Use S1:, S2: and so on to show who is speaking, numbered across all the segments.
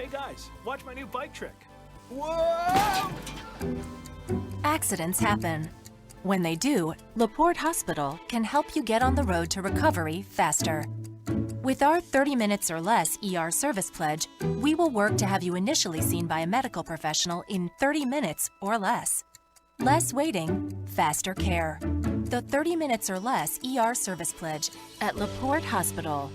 S1: Hey guys, watch my new bike trick. Whoa!
S2: Accidents happen. When they do, LaPorte Hospital can help you get on the road to recovery faster. With our 30 minutes or less ER service pledge, we will work to have you initially seen by a medical professional in 30 minutes or less. Less waiting, faster care. The 30 minutes or less ER service pledge at LaPorte Hospital.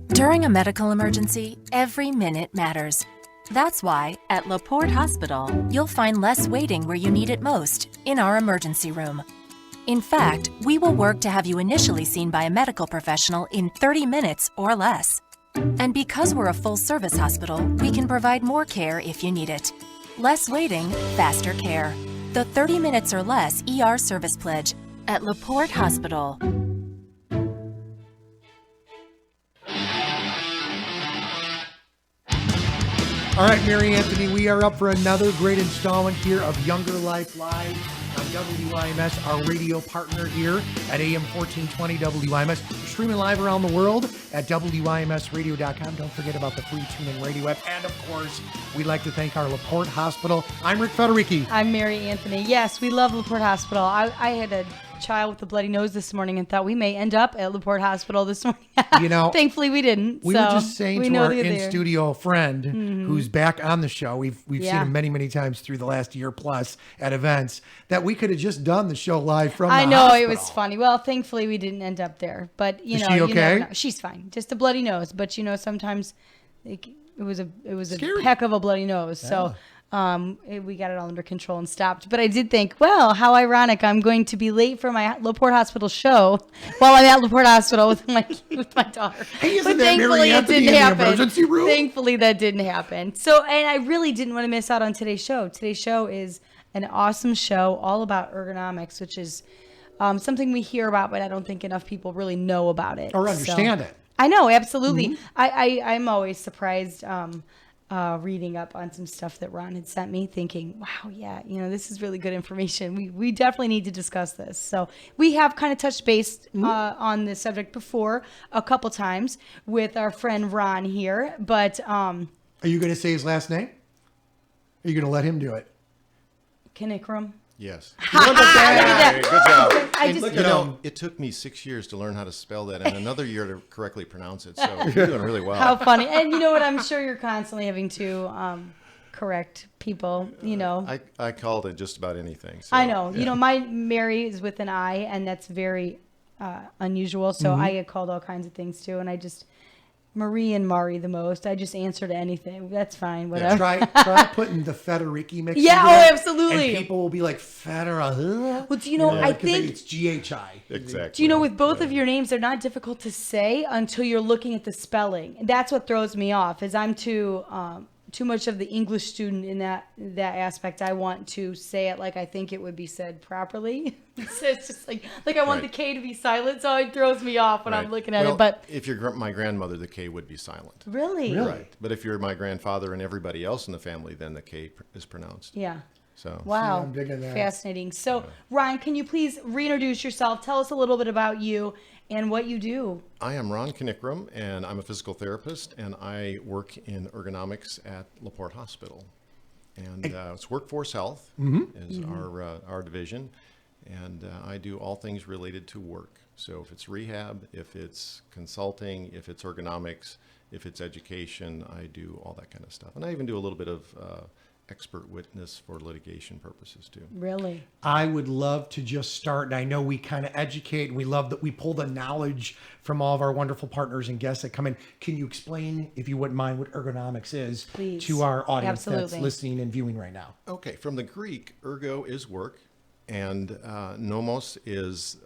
S2: During a medical emergency, every minute matters. That's why, at LaPorte Hospital, you'll find less waiting where you need it most, in our emergency room. In fact, we will work to have you initially seen by a medical professional in 30 minutes or less. And because we're a full-service hospital, we can provide more care if you need it. Less waiting, faster care. The 30 minutes or less ER service pledge at LaPorte Hospital.
S3: All right, Mary Anthony, we are up for another great installment here of Younger Life Live on WIMS, our radio partner here at AM 1420 WIMS. We're streaming live around the world at WIMSradio.com. Don't forget about the free TuneIn Radio app. And, of course, we'd like to thank our LaPorte Hospital. I'm Rick Federici.
S4: I'm Mary Anthony. Yes, we love LaPorte Hospital. I had a child with a bloody nose this morning and thought we may end up at LaPorte Hospital this morning.
S3: You know,
S4: thankfully we didn't.
S3: We
S4: so
S3: were just saying to our in-studio friend who's back on the show, we've seen him many, many times through the last year plus at events, that we could have just done the show live from the hospital.
S4: It was funny. Well, thankfully we didn't end up there. But,
S3: Is she okay?
S4: You never know. She's fine. Just a bloody nose. But, sometimes it was a
S3: Scary.
S4: heck of a bloody nose.
S3: Yeah.
S4: So we got it all under control and stopped. But I did think, well, how ironic. I'm going to be late for my LaPorte Hospital show while I'm at LaPorte Hospital with my daughter.
S3: Hey, isn't
S4: but
S3: that Mary Anthony in the emergency room?
S4: Thankfully, that didn't happen. So, and I really didn't want to miss out on today's show. Today's show is an awesome show all about ergonomics, which is something we hear about, but I don't think enough people really know about it.
S3: Or understand it.
S4: I know, absolutely. I'm always surprised reading up on some stuff that Ron had sent me, thinking, wow, yeah, this is really good information. We definitely need to discuss this. So we have kind of touched base on this subject before a couple times with our friend Ron here, but
S3: are you going to say his last name? Are you going to let him do it?
S4: Kinnickrum.
S5: Yes.
S4: Look at that.
S5: Good job. It took me 6 years to learn how to spell that and another year to correctly pronounce it. So you're doing really well.
S4: How funny. And you know what? I'm sure you're constantly having to correct people,
S5: I called it just about anything. So,
S4: I know.
S5: yeah.
S4: My Mary is with an I, and that's very unusual. So I get called all kinds of things too. And I just, Marie and Mari the most. I just answer to anything. That's fine. Whatever.
S3: Yeah, try putting the Federici mix.
S4: Yeah,
S3: into it,
S4: absolutely.
S3: And people will be like, Federa.
S4: Well, I think
S3: it's GHI.
S5: Exactly.
S4: With both of your names, they're not difficult to say until you're looking at the spelling. That's what throws me off. Is I'm too much of the English student in that aspect. I want to say it like I think it would be said properly. So it's just like I want the K to be silent, so it throws me off when I'm looking at it. But
S5: if you're my grandmother, the K would be silent.
S4: Really?
S5: Right. But if you're my grandfather and everybody else in the family, then the K is pronounced.
S4: Yeah.
S5: So
S4: wow,
S3: I'm digging that.
S4: Fascinating. So Ryan, can you please reintroduce yourself? Tell us a little bit about you and what you do.
S5: I am Ron Kinnickrum, and I'm a physical therapist, and I work in ergonomics at LaPorte Hospital. And it's workforce health is our division, and I do all things related to work. So if it's rehab, if it's consulting, if it's ergonomics, if it's education, I do all that kind of stuff. And I even do a little bit of expert witness for litigation purposes too.
S4: Really?
S3: I would love to just start, and I know we kind of educate, and we love that we pull the knowledge from all of our wonderful partners and guests that come in. Can you explain, if you wouldn't mind, what ergonomics is
S4: Please.
S3: to our audience that's
S4: Absolutely.
S3: listening and viewing right now?
S5: Okay, from the Greek, ergo is work, and nomos is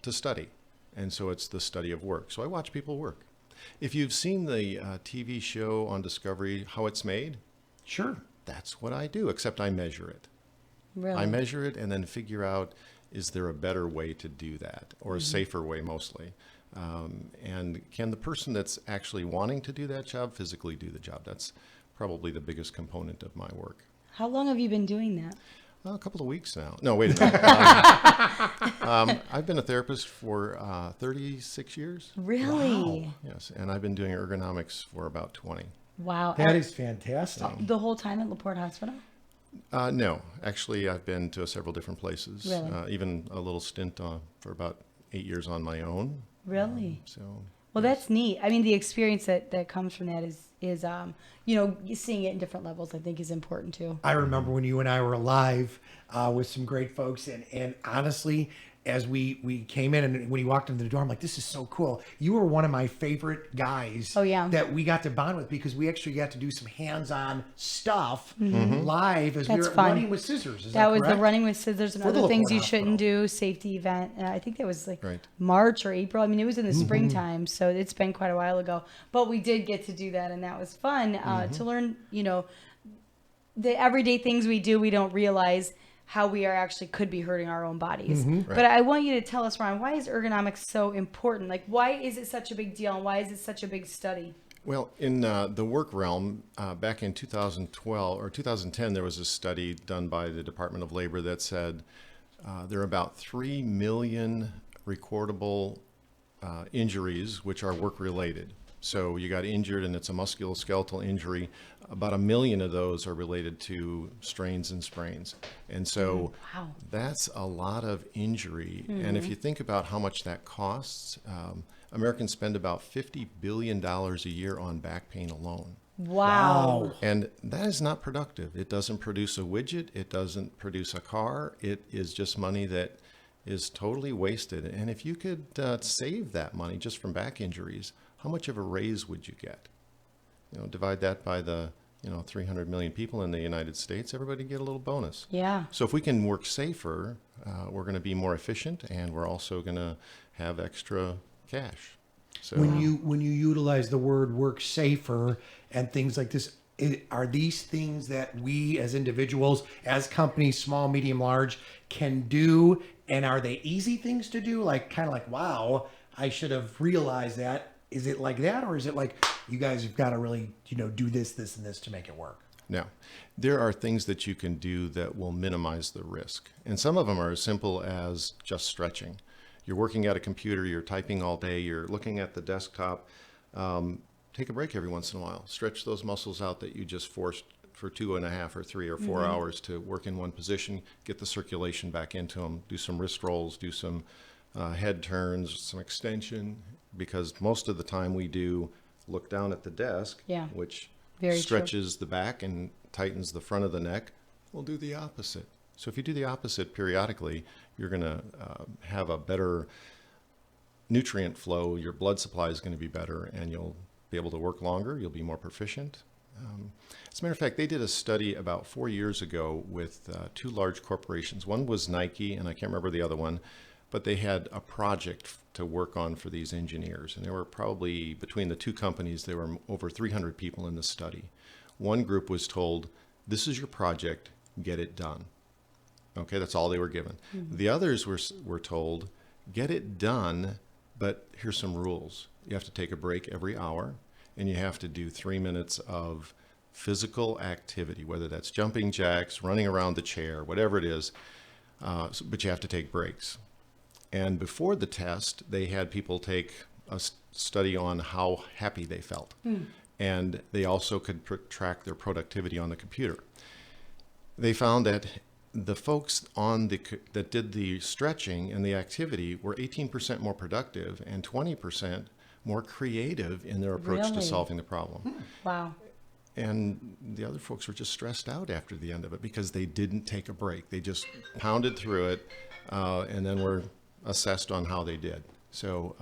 S5: to study. And so it's the study of work. So I watch people work. If you've seen the TV show on Discovery, How It's Made,
S3: Sure.
S5: that's what I do, except I measure it.
S4: Really?
S5: I measure it and then figure out, is there a better way to do that, or a safer way mostly? And can the person that's actually wanting to do that job physically do the job? That's probably the biggest component of my work.
S4: How long have you been doing that?
S5: A couple of weeks now. No, wait a minute. I've been a therapist for 36 years.
S4: Really?
S5: Yes, and I've been doing ergonomics for about 20.
S4: Wow.
S3: That is fantastic.
S4: The whole time at LaPorte Hospital?
S5: No, actually, I've been to several different places.
S4: Really?
S5: Even a little stint for about 8 years on my own.
S4: Really?
S5: So.
S4: Well, that's neat. I mean, the experience that comes from that is seeing it in different levels, I think, is important too.
S3: I remember when you and I were live with some great folks, and honestly, as we came in and when you walked into the door, I'm like, this is so cool. You were one of my favorite guys that we got to bond with because we actually got to do some hands-on stuff live as we were running with scissors. Is that
S4: was
S3: correct?
S4: the running with scissors and
S3: For the
S4: other things
S3: LaPorte
S4: you
S3: Hospital.
S4: shouldn't do, safety event. I think that was like
S5: Right.
S4: March or April. I mean, it was in the springtime, so it's been quite a while ago. But we did get to do that, and that was fun to learn, the everyday things we do, we don't realize how we are actually could be hurting our own bodies. But I want you to tell us, Ron, why is ergonomics so important? Like, why is it such a big deal, and why is it such a big study?
S5: Well, in the work realm, back in 2012 or 2010, there was a study done by the Department of Labor that said there are about 3 million recordable injuries which are work-related. So you got injured and it's a musculoskeletal injury. About 1 million of those are related to strains and sprains. And so that's a lot of injury. And if you think about how much that costs, Americans spend about $50 billion a year on back pain alone.
S4: Wow.
S5: And that is not productive. It doesn't produce a widget. It doesn't produce a car. It is just money that is totally wasted. And if you could save that money just from back injuries, how much of a raise would you get? Divide that by the 300 million people in the United States, everybody get a little bonus.
S4: Yeah.
S5: So if we can work safer, we're going to be more efficient, and we're also going to have extra cash. So
S3: When you utilize the word work safer and things like this, are these things that we as individuals, as companies, small, medium, large, can do? And are they easy things to do? Like, kind of like, wow, I should have realized that. Is it like that? Or is it like, you guys have got to really, do this, this, and this to make it work?
S5: No, there are things that you can do that will minimize the risk. And some of them are as simple as just stretching. You're working at a computer, you're typing all day, you're looking at the desktop. Take a break every once in a while. Stretch those muscles out that you just forced for 2.5 or 3 or 4 hours to work in one position, get the circulation back into them, do some wrist rolls, do some head turns, some extension, because most of the time we do look down at the desk, which stretches the back and tightens the front of the neck. We'll do the opposite. So if you do the opposite periodically, you're going to have a better nutrient flow. Your blood supply is going to be better, and you'll be able to work longer. You'll be more proficient. As a matter of fact, they did a study about 4 years ago with 2 large corporations. One was Nike, and I can't remember the other one, but they had a project to work on for these engineers. And there were probably, between the 2 companies, there were over 300 people in the study. One group was told, this is your project, get it done. Okay, that's all they were given. The others were told, get it done, but here's some rules. You have to take a break every hour, and you have to do 3 minutes of physical activity, whether that's jumping jacks, running around the chair, whatever it is, but you have to take breaks. And before the test, they had people take a study on how happy they felt. And they also could track their productivity on the computer. They found that the folks that did the stretching and the activity were 18% more productive and 20% more creative in their approach to solving the problem.
S4: Wow.
S5: And the other folks were just stressed out after the end of it because they didn't take a break. They just pounded through it and then were assessed on how they did. So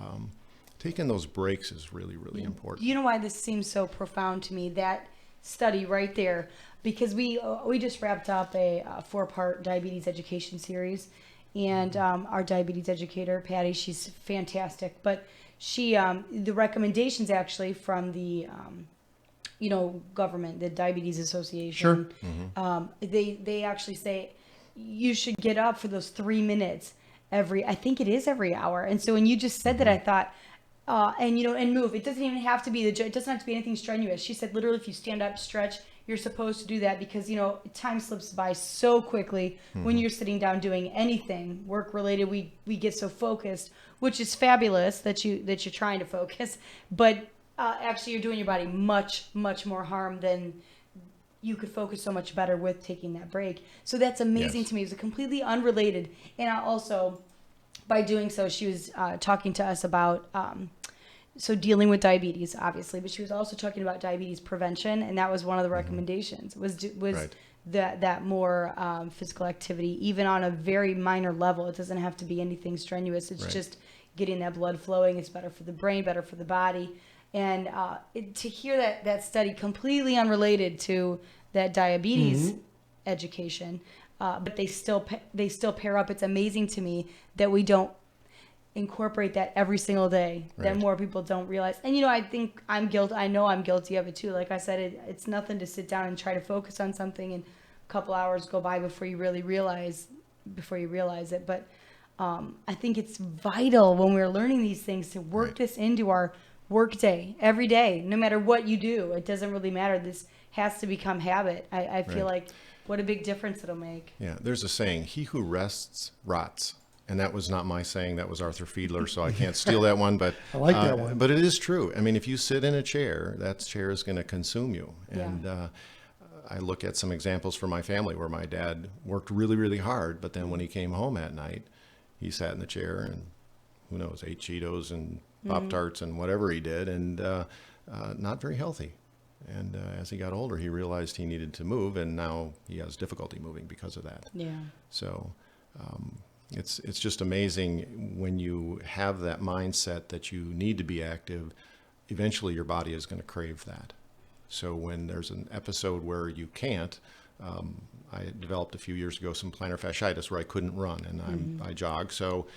S5: taking those breaks is really, really important.
S4: You know why this seems so profound to me, that study right there, because we just wrapped up a 4-part diabetes education series, and our diabetes educator, Patty, she's fantastic, but she, the recommendations actually from the, government, the Diabetes Association, they actually say you should get up for those 3 minutes I think it is every hour. And so when you just said that, I thought, and move. It doesn't even have to be it doesn't have to be anything strenuous. She said, literally, if you stand up, stretch, you're supposed to do that because, time slips by so quickly when you're sitting down doing anything work related. We get so focused, which is fabulous that you're trying to focus, but actually you're doing your body much, much more harm than you could focus so much better with taking that break. So that's amazing
S5: Yes.
S4: to me. It was completely unrelated. And I also, by doing so, she was talking to us about dealing with diabetes, obviously, but she was also talking about diabetes prevention, and that was one of the recommendations. Was
S5: Right.
S4: that more physical activity, even on a very minor level. It doesn't have to be anything strenuous. It's
S5: Right.
S4: just getting that blood flowing. It's better for the brain, better for the body. And to hear that study completely unrelated to that diabetes education, but they still pair up. It's amazing to me that we don't incorporate that every single day. That
S5: Right.
S4: more people don't realize. And I think I'm guilty. I know I'm guilty of it too. Like I said, it's nothing to sit down and try to focus on something, and a couple hours go by before you really realize it. But I think it's vital when we're learning these things to work
S5: Right.
S4: this into our work day every day, no matter what you do. It doesn't really matter. This has to become habit. I feel
S5: Right.
S4: like what a big difference it'll make.
S5: Yeah, there's a saying, he who rests rots. And that was not my saying, that was Arthur Fiedler, so I can't steal that one. But
S3: I like that one.
S5: But it is true. I mean, if you sit in a chair, that chair is going to consume you.
S4: Yeah.
S5: And I look at some examples from my family where my dad worked really, really hard, but then when he came home at night, he sat in the chair and, who knows, ate Cheetos and Pop-Tarts and whatever he did, and not very healthy. And as he got older, he realized he needed to move, and now he has difficulty moving because of that.
S4: Yeah.
S5: So it's just amazing when you have that mindset that you need to be active, eventually your body is going to crave that. So when there's an episode where you can't, I developed a few years ago some plantar fasciitis where I couldn't run, and I jog. So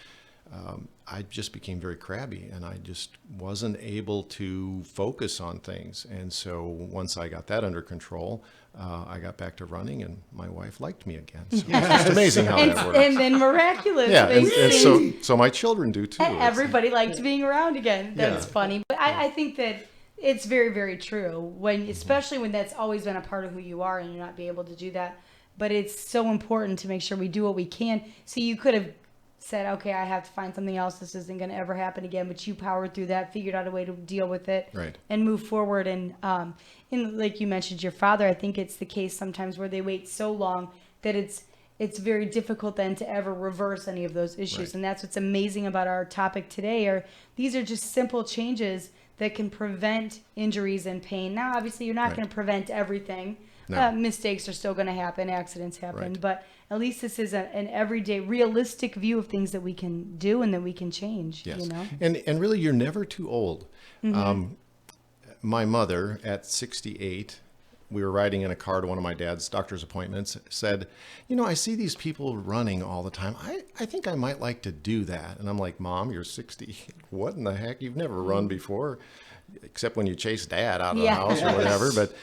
S5: I just became very crabby, and I just wasn't able to focus on things. And so once I got that under control, I got back to running, and my wife liked me again. So it's just amazing how that works.
S4: And then miraculous.
S5: Yeah,
S4: they
S5: and
S4: sing.
S5: so my children do too. It's-
S4: Everybody liked being around again. That's
S5: Yeah.
S4: funny. But I think that it's very, very true. Especially when that's always been a part of who you are and you're not be able to do that. But it's so important to make sure we do what we can. See, you could have said, okay, I have to find something else. This isn't going to ever happen again. But you powered through that, figured out a way to deal with it,
S5: Right.
S4: and move forward. And like you mentioned, your father, I think it's the case sometimes where they wait so long that it's very difficult then to ever reverse any of those issues.
S5: Right.
S4: And that's what's amazing about our topic today. These are just simple changes that can prevent injuries and pain. Now, obviously, you're not
S5: Right.
S4: going to prevent everything.
S5: No.
S4: Mistakes are still going to happen. Accidents happen.
S5: Right.
S4: But at least this is an everyday, realistic view of things that we can do and that we can change.
S5: Yes.
S4: You know?
S5: And really, you're never too old. My mother, at 68, we were riding in a car to one of my dad's doctor's appointments, said, I see these people running all the time. I think I might like to do that. And I'm like, Mom, you're 60. What in the heck? You've never run before, except when you chase Dad out of the house or whatever. But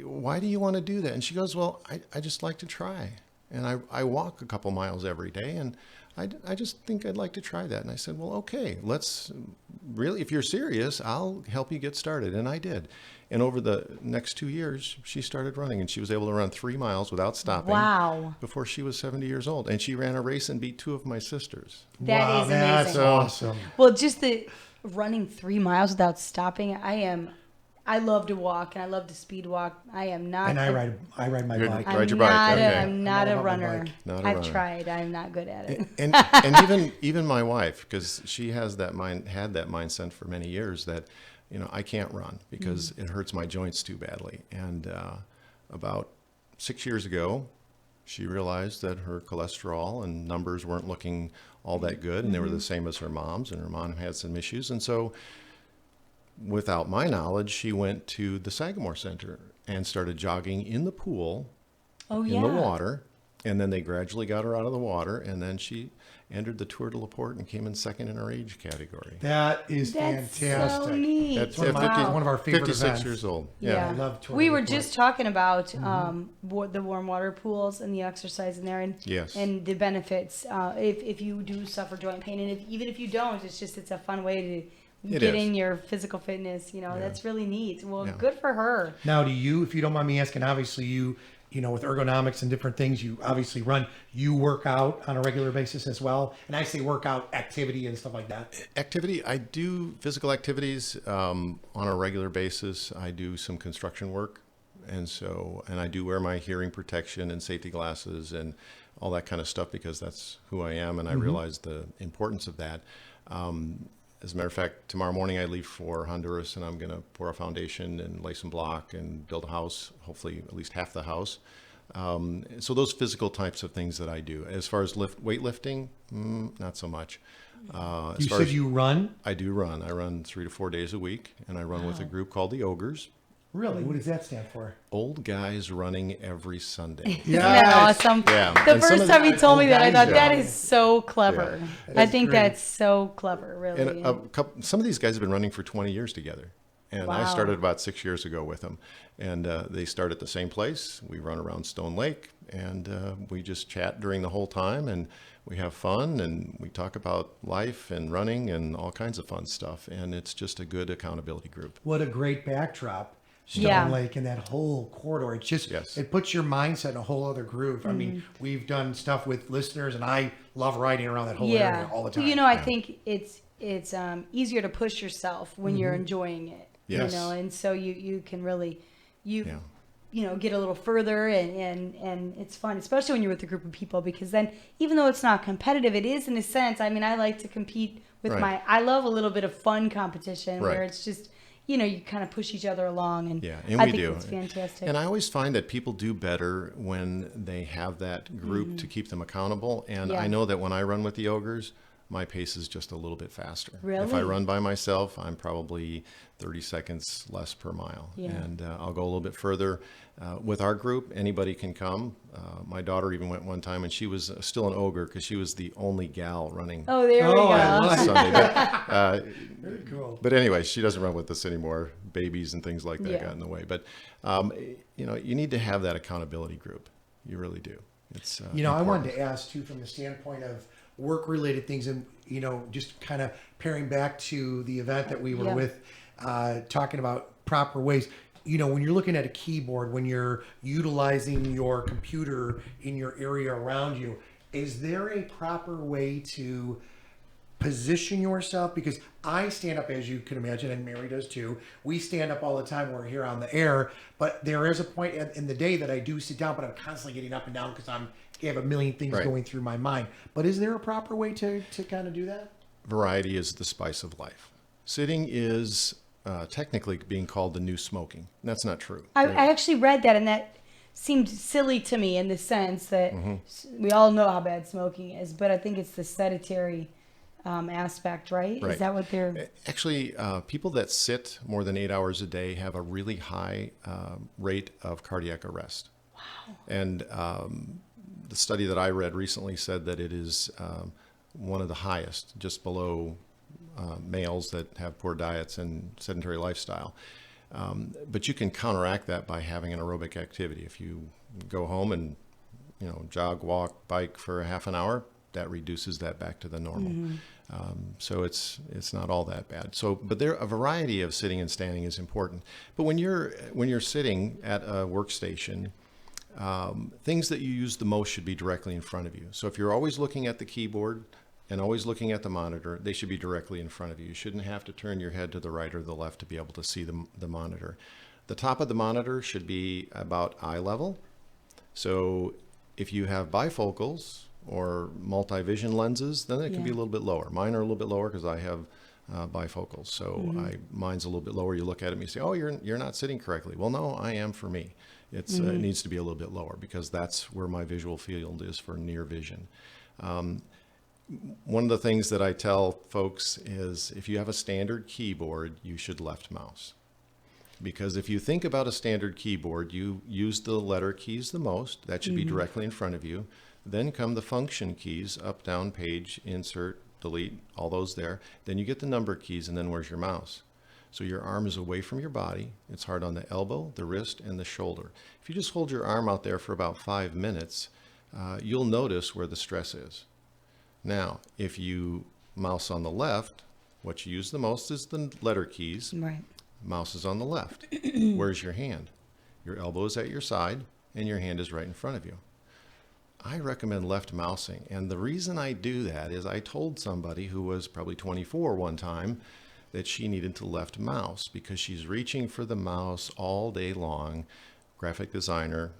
S5: why do you want to do that? And she goes, well, I just like to try. And I walk a couple miles every day, and I just think I'd like to try that. And I said, well, okay, if you're serious, I'll help you get started. And I did. And over the next 2 years, she started running, and she was able to run 3 miles without stopping.
S4: Wow.
S5: Before she was 70 years old. And she ran a race and beat 2 of my sisters.
S4: That is
S3: That's
S4: amazing.
S3: awesome.
S4: Well, just the running 3 miles without stopping. I love to walk and I love to speed walk. I am not.
S3: And I ride my
S5: Good.
S3: bike.
S5: Ride your bike, okay.
S4: I'm not
S3: I'm
S4: a
S3: all about my
S4: runner.
S3: bike.
S5: Not a
S4: I've
S5: runner.
S4: tried. I'm not good at it.
S5: And even my wife, because she has had that mindset for many years that, I can't run because it hurts my joints too badly. And about 6 years ago, she realized that her cholesterol and numbers weren't looking all that good, and they were the same as her mom's, and her mom had some issues. And so, without my knowledge, she went to the Sagamore Center and started jogging in the pool,
S4: Oh,
S5: in
S4: yeah.
S5: the water. And then they gradually got her out of the water, and then she entered the Tour de LaPorte and came in second in her age category.
S3: That is
S4: That's
S3: fantastic.
S4: so neat.
S5: That's
S3: one of my-
S4: Wow.
S3: one of our favorite
S5: 56
S3: events.
S5: years old.
S4: Yeah.
S3: I love Tour
S4: We
S3: de
S4: were
S3: LaPorte.
S4: just talking about the warm water pools and the exercise in there, and
S5: Yes.
S4: and the benefits if you do suffer joint pain, and even if you don't, it's a fun way to
S5: It
S4: getting
S5: is.
S4: your physical fitness. That's really neat. Well,
S5: Yeah.
S4: good for her.
S3: Now, do you, if you don't mind me asking, obviously with ergonomics and different things, you obviously you work out on a regular basis as well. And I say workout activity and stuff like that.
S5: Activity, I do physical activities on a regular basis. I do some construction work. And I do wear my hearing protection and safety glasses and all that kind of stuff because that's who I am. And I realize the importance of that. As a matter of fact, tomorrow morning I leave for Honduras and I'm going to pour a foundation and lay some block and build a house, hopefully at least half the house. So those physical types of things that I do. As far as weightlifting, not so much.
S3: You said you run?
S5: I do run. I run 3 to 4 days a week, and I run with a group called the Ogres.
S3: Really? What does that stand for?
S5: Old guys running every Sunday.
S4: Isn't that awesome?
S5: Yeah.
S4: The
S5: And some
S4: first
S5: of
S4: time you told me
S3: old
S4: that, I
S3: guys
S4: thought that
S3: are-
S4: is so clever.
S3: That
S4: I
S3: is
S4: think
S3: great.
S4: that's so clever, really.
S5: And some of these guys have been running for 20 years together. And I
S4: Wow.
S5: started about 6 years ago with them. And they start at the same place. We run around Stone Lake, and we just chat during the whole time, and we have fun, and we talk about life and running and all kinds of fun stuff. And it's just a good accountability group.
S3: What a great backdrop. Stone
S4: Yeah.
S3: Lake and that whole corridor. It's just,
S5: Yes.
S3: it puts your mindset in a whole other groove. I mean, we've done stuff with listeners and I love riding around that whole area all the time.
S4: Well, I think it's easier to push yourself when you're enjoying it.
S5: Yes.
S4: And so you can really
S5: Yeah.
S4: get a little further and it's fun, especially when you're with a group of people, because then even though it's not competitive, it is in a sense. I mean, I like to compete with
S5: Right.
S4: I love a little bit of fun competition where
S5: Right.
S4: it's just, you kind of push each other along, and
S5: Yeah, and
S4: I
S5: we
S4: think
S5: do.
S4: it's fantastic.
S5: And I always find that people do better when they have that group to keep them accountable. And
S4: Yeah.
S5: I know that when I run with the Ogres, my pace is just a little bit faster. If I
S4: Really?
S5: run by myself, I'm probably 30 seconds less per mile.
S4: Yeah.
S5: And I'll go a little bit further. With our group, anybody can come. My daughter even went one time, and she was still an ogre because she was the only gal running
S4: Oh, there we
S3: Oh, I
S4: go.
S3: love it.
S5: Sunday. But,
S3: Very cool.
S5: but anyway, she doesn't run with us anymore. Babies and things like that
S4: Yeah.
S5: got in the way. But you need to have that accountability group. You really do. It's
S3: I
S5: important.
S3: wanted to ask too, from the standpoint of work-related things, and just kind of pairing back to the event that we were
S4: Yeah.
S3: with, talking about proper ways. When you're looking at a keyboard, when you're utilizing your computer in your area around you, is there a proper way to position yourself? Because I stand up, as you can imagine, and Mary does too. We stand up all the time. We're here on the air, but there is a point in the day that I do sit down, but I'm constantly getting up and down because I have a million things
S5: Right.
S3: going through my mind. But is there a proper way to kind of do that?
S5: Variety is the spice of life. Sitting is technically being called the new smoking. That's not true.
S4: I actually read that, and that seemed silly to me in the sense that we all know how bad smoking is, but I think it's the sedentary aspect, right?
S5: Right.
S4: Is that what they're?
S5: Actually, people that sit more than 8 hours a day have a really high rate of cardiac arrest. Wow. And the study that I read recently said that it is one of the highest, just below males that have poor diets and sedentary lifestyle. But you can counteract that by having an aerobic activity. If you go home and jog, walk, bike for a half an hour, that reduces that back to the normal. So it's not all that bad. But a variety of sitting and standing is important. But when you're sitting at a workstation, things that you use the most should be directly in front of you. So if you're always looking at the keyboard and always looking at the monitor, they should be directly in front of you. You shouldn't have to turn your head to the right or the left to be able to see the monitor. The top of the monitor should be about eye level. So if you have bifocals or multi-vision lenses, then it can be a little bit lower. Mine are a little bit lower because I have bifocals. So mine's a little bit lower. You look at it and you say, oh, you're not sitting correctly. Well, no, I am for me. It needs to be a little bit lower because that's where my visual field is for near vision. One of the things that I tell folks is if you have a standard keyboard, you should left mouse. Because if you think about a standard keyboard, you use the letter keys the most. That should be directly in front of you. Then come the function keys, up, down, page, insert, delete, all those there. Then you get the number keys, and then where's your mouse? So your arm is away from your body. It's hard on the elbow, the wrist, and the shoulder. If you just hold your arm out there for about 5 minutes, you'll notice where the stress is. Now, if you mouse on the left, What you use the most is the letter keys.
S4: Right.
S5: Mouse is on the left. Where's your hand? Your elbow is at your side, and your hand is right in front of you. I recommend left mousing, and the reason I do that is I told somebody who was probably 24 one time that she needed to left mouse because she's reaching for the mouse all day long, graphic designer,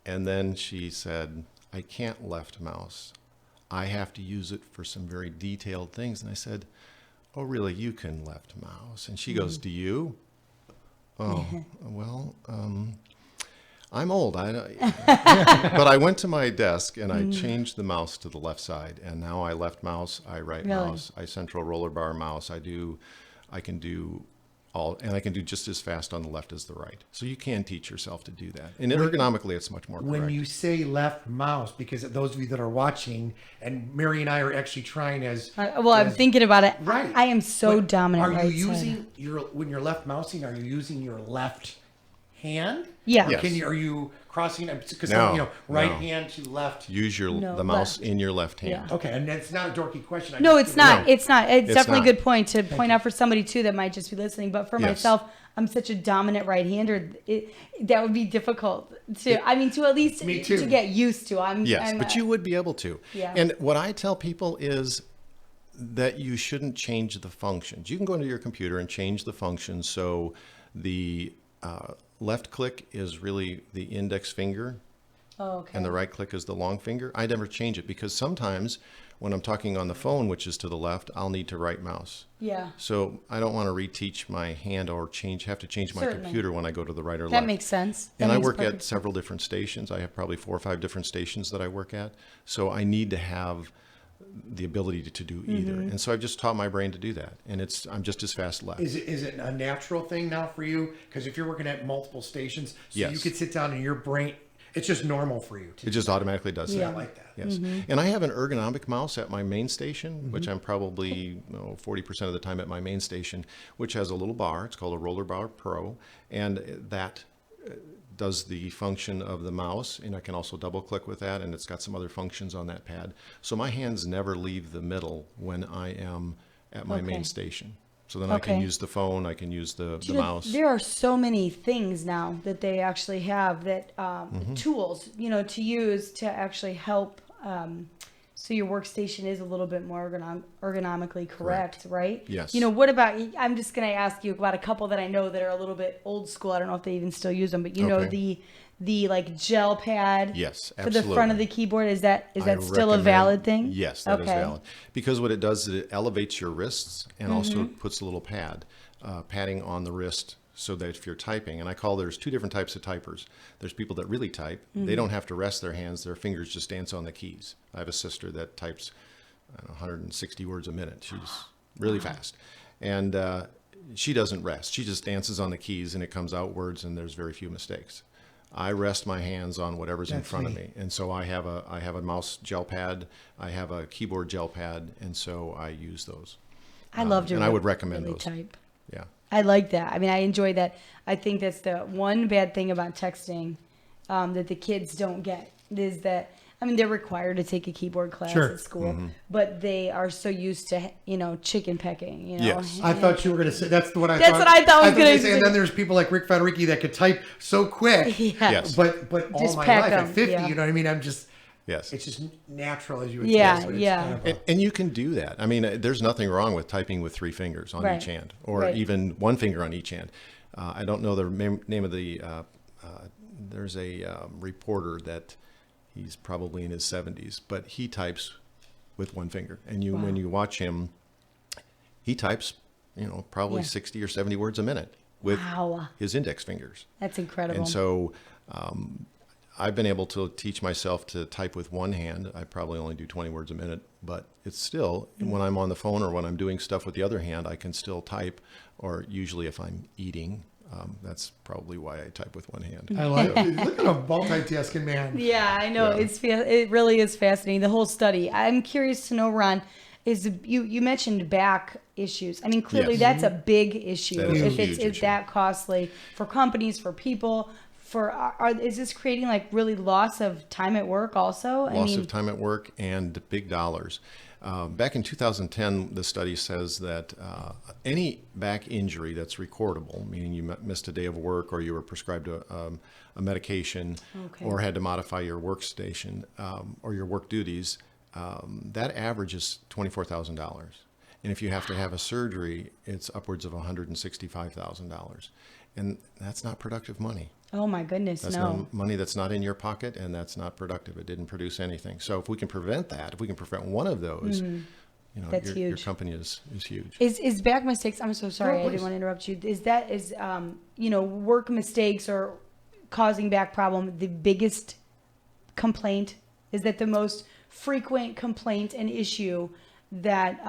S5: and then she said, I can't left mouse. I have to use it for some very detailed things. And I said, oh, really? You can left mouse? And she goes, do you? Oh, well, I'm old. But I went to my desk and I changed the mouse to the left side. And now I left mouse, I right mouse, I central roller bar mouse. I can do all, and I can do just as fast on the left as the right. So you can teach yourself to do that. And ergonomically, it's much more correct.
S3: When you say left mouse, because those of you that are watching, and Mary and I are actually trying
S4: I'm thinking about it.
S3: Right.
S4: I am so
S3: But
S4: dominant.
S3: Are you
S4: right
S3: using when you're left mousing? Are you using your left hand?
S4: Yeah.
S3: Or
S5: Yes.
S3: are you crossing? Because
S5: No,
S3: right
S5: no.
S3: hand to left.
S5: Use
S4: No,
S5: the mouse
S4: left.
S5: in your left hand.
S4: Yeah.
S3: Okay, and that's not a dorky question.
S4: No, it's not.
S5: No.
S4: It's not. It's definitely
S5: not.
S4: a good point to point out for somebody too that might just be listening. But for
S5: Yes.
S4: myself, I'm such a dominant right-hander. That would be difficult to. I mean, to at least
S3: Me too.
S4: to get used to.
S5: Yes,
S4: I'm,
S5: but you would be able to.
S4: Yeah.
S5: And what I tell people is that you shouldn't change the functions. You can go into your computer and change the functions. So the left click is really the index finger,
S4: Oh, okay.
S5: and the right click is the long finger. I never change it because sometimes when I'm talking on the phone, which is to the left, I'll need to right mouse.
S4: Yeah.
S5: So I don't want to reteach my hand or have to change my
S4: Certainly.
S5: computer when I go to the right or
S4: That
S5: left.
S4: makes sense. That
S5: And I
S4: makes
S5: work at
S4: perfect
S5: several different stations. I have probably 4 or 5 different stations that I work at. So I need to have the ability to do either.
S4: Mm-hmm.
S5: And so I've just taught my brain to do that. And I'm just as fast left.
S3: Is it a natural thing now for you? Because if you're working at multiple stations, so
S5: Yes.
S3: you could sit down and your brain, it's just normal for you.
S5: It just automatically does
S3: I
S5: that.
S3: like that.
S5: Yes. And I have an ergonomic mouse at my main station, which I'm probably 40% of the time at my main station, which has a little bar. It's called a Roller Bar Pro. And that does the function of the mouse. And I can also double click with that. And it's got some other functions on that pad. So my hands never leave the middle when I am at my main station. So then I can
S4: Okay.
S5: use the phone. I can use the
S4: You know,
S5: mouse.
S4: there are so many things now that they actually have that tools, to use to actually help. So your workstation is a little bit more ergonomically correct, right?
S5: Yes.
S4: What about? I'm just going to ask you about a couple that I know that are a little bit old school. I don't know if they even still use them, but
S5: Okay.
S4: the like gel pad.
S5: Yes,
S4: For the front of
S5: absolutely.
S4: the keyboard, is that
S5: I
S4: still a
S5: recommend-
S4: valid thing?
S5: Yes, that is
S4: Okay.
S5: valid. Because what it does is it elevates your wrists and also
S4: Mm-hmm.
S5: puts a little padding on the wrist so that if you're typing, and there's 2 different types of typers. There's people that really type.
S4: Mm-hmm.
S5: They don't have to rest their hands. Their fingers just dance on the keys. I have a sister that types 160 words a minute. She's really fast. And she doesn't rest. She just dances on the keys and it comes out words and there's very few mistakes. I rest my hands on whatever's in
S3: That's
S5: front of
S3: me.
S5: me. And so I have a mouse gel pad, I have a keyboard gel pad, and so I use those.
S4: I love to.
S5: and I would recommend
S4: really
S5: those.
S4: type.
S5: Yeah.
S4: I like that. I mean, I enjoy that. I think that's the one bad thing about texting that the kids don't get is that, I mean, they're required to take a keyboard class
S3: Sure.
S4: at school,
S5: Mm-hmm.
S4: but they are so used to, chicken pecking,
S5: Yes.
S3: I thought you were going to say that's what I
S4: That's
S3: thought.
S4: what I thought was
S3: you were
S4: gonna
S3: say. And
S4: say.
S3: then there's people like Rick Federici that could type so quick.
S4: Yeah.
S5: Yes.
S3: But all
S4: Just
S3: my
S4: peck
S3: life
S4: 'em,
S3: at 50,
S4: yeah.
S3: you know what I mean?
S5: Yes.
S3: It's just natural as you would
S4: Yeah,
S3: say. but it's
S4: yeah.
S3: kind of a-
S5: And you can do that. I mean, there's nothing wrong with typing with 3 fingers on
S4: Right.
S5: each hand, or
S4: Right.
S5: even 1 finger on each hand. I don't know the name of the. There's a reporter that he's probably in his 70s, but he types with 1 finger. And when you watch him, he types, probably
S4: Yeah.
S5: 60 or 70 words a minute with
S4: Wow.
S5: his index fingers.
S4: That's incredible.
S5: And so I've been able to teach myself to type with 1 hand. I probably only do 20 words a minute, but it's still, when I'm on the phone or when I'm doing stuff with the other hand, I can still type, or usually if I'm eating, that's probably why I type with 1 hand.
S3: I like it. Look at a multitasking man.
S4: Yeah, I know.
S5: Yeah.
S4: It really is fascinating. The whole study. I'm curious to know, Ron, is you mentioned back issues. I mean, clearly
S5: Yes.
S4: that's a big issue.
S5: That is a
S4: If
S5: huge
S4: it's
S5: issue.
S4: that costly for companies, for people, is this creating like really loss of time at work also?
S5: Loss of time at work and big dollars. Back in 2010, the study says that any back injury that's recordable, meaning you missed a day of work or you were prescribed a medication or had to modify your workstation or your work duties, that average is $24,000. And if you have to have a surgery, it's upwards of $165,000. And that's not productive money.
S4: Oh my goodness,
S5: That's
S4: no.
S5: not money that's not in your pocket, and that's not productive. It didn't produce anything. So if we can prevent that, if we can prevent one of those,
S4: That's
S5: your
S4: huge.
S5: company is huge.
S4: Is back mistakes? I'm so sorry, I
S3: please.
S4: didn't want to interrupt you. Is work mistakes or causing back problem the biggest complaint? Is that the most frequent complaint and issue that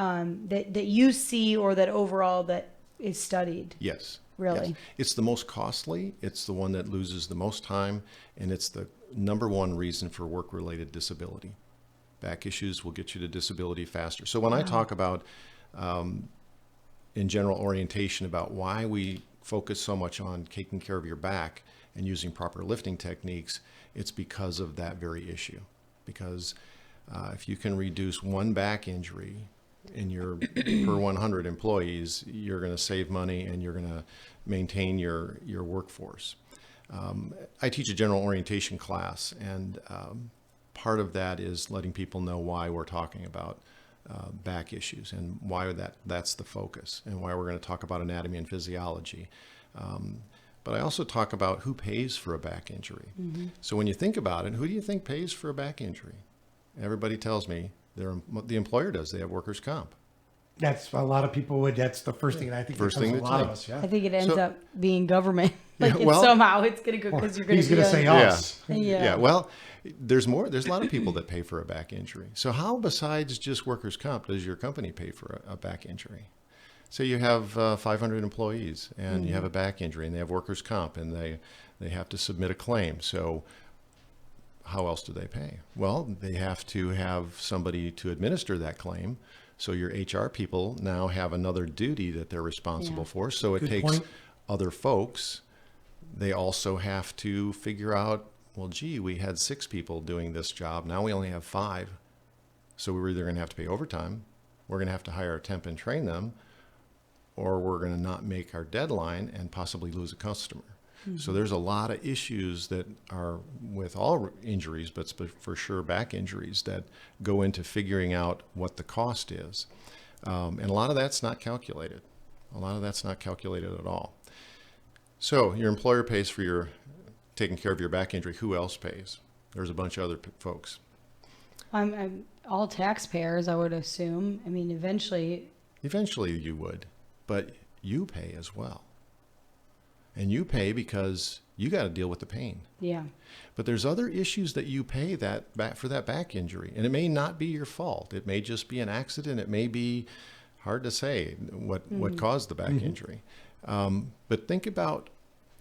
S4: that you see, or that overall that is studied?
S5: Yes.
S4: Really?
S5: Yes. It's the most costly. It's the one that loses the most time, and it's the number one reason for work-related disability. Back issues will get you to disability faster. So when I talk about, in general orientation, about why we focus so much on taking care of your back and using proper lifting techniques, it's because of that very issue. Because if you can reduce one back injury in your per 100 employees, you're going to save money and you're going to maintain your workforce. I teach a general orientation class, and part of that is letting people know why we're talking about back issues and why that's the focus, and why we're going to talk about anatomy and physiology. But I also talk about who pays for a back injury. So when you think about it, who do you think pays for a back injury? Everybody tells me the employer does. They have workers' comp.
S3: That's a lot of people would. That's the first thing, and I think
S5: First
S3: that comes
S5: thing
S3: to a
S5: they
S3: lot of
S5: say.
S3: us. Yeah.
S4: I think it ends
S5: So-
S4: up being government. Like
S5: Yeah, well-
S4: somehow it's going to go because you're going
S3: He's
S4: to be
S3: going to say
S4: on-
S3: us.
S4: Yeah.
S5: Well, there's more. There's a lot of people that pay for a back injury. So how, besides just workers' comp, does your company pay for a back injury? So you have 500 employees, and you have a back injury, and they have workers' comp, and they have to submit a claim. So how else do they pay? Well, they have to have somebody to administer that claim. So your HR people now have another duty that they're responsible for. So it
S3: Good
S5: takes
S3: point.
S5: other folks. They also have to figure out, well, gee, we had 6 people doing this job. Now we only have 5. So we're either going to have to pay overtime, we're going to have to hire a temp and train them, or we're going to not make our deadline and possibly lose a customer. So there's a lot of issues that are with all injuries, but for sure back injuries, that go into figuring out what the cost is. And a lot of that's not calculated. A lot of that's not calculated at all. So your employer pays for your taking care of your back injury. Who else pays? There's a bunch of other folks.
S4: I'm all taxpayers, I would assume. I mean, eventually.
S5: Eventually you would, but you pay as well. And you pay because you got to deal with the pain.
S4: Yeah.
S5: But there's other issues that you pay for that back injury. And it may not be your fault. It may just be an accident. It may be hard to say what caused the back injury. But think about,